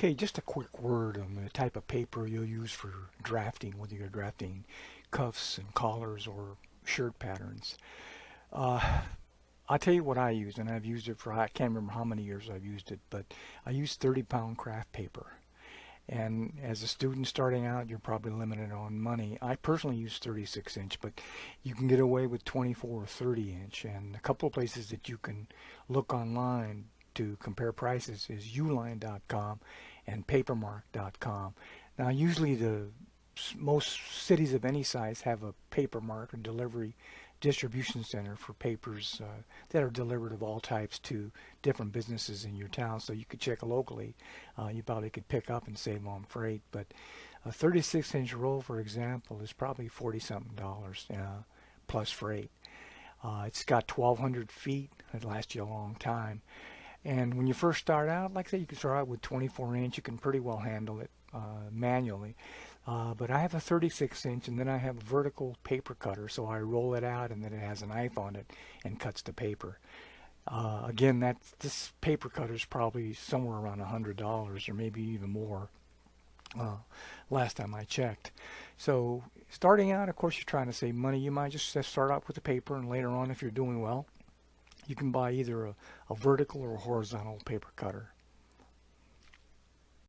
Okay, just a quick word on the type of paper you'll use for drafting, whether you're drafting cuffs and collars or shirt patterns. Uh, I'll tell you what I use, and I've used it for, I can't remember how many years I've used it, but I use 30-pound Kraft paper. And as a student starting out, you're probably limited on money. I personally use 36 inch, but you can get away with 24 or 30 inch. And a couple of places that you can look online to compare prices is uline.com and papermark.com. Now, usually most cities of any size have a Papermark or delivery distribution center for papers that are delivered of all types to different businesses in your town. So you could check locally. You probably could pick up and save on freight. But a 36-inch roll, for example, is probably $40-something plus freight. It's got 1,200 feet. It lasts you a long time. And when you first start out, like I said, you can start out with 24 inch. You can pretty well handle it manually. But I have a 36 inch, and then I have a vertical paper cutter, so I roll it out and then it has a knife on it and cuts the paper. Again, this paper cutter is probably somewhere around $100 or maybe even more last time I checked. So starting out, of course, you're trying to save money. You might just start out with the paper, and later on, if you're doing well, you can buy either a vertical or a horizontal paper cutter.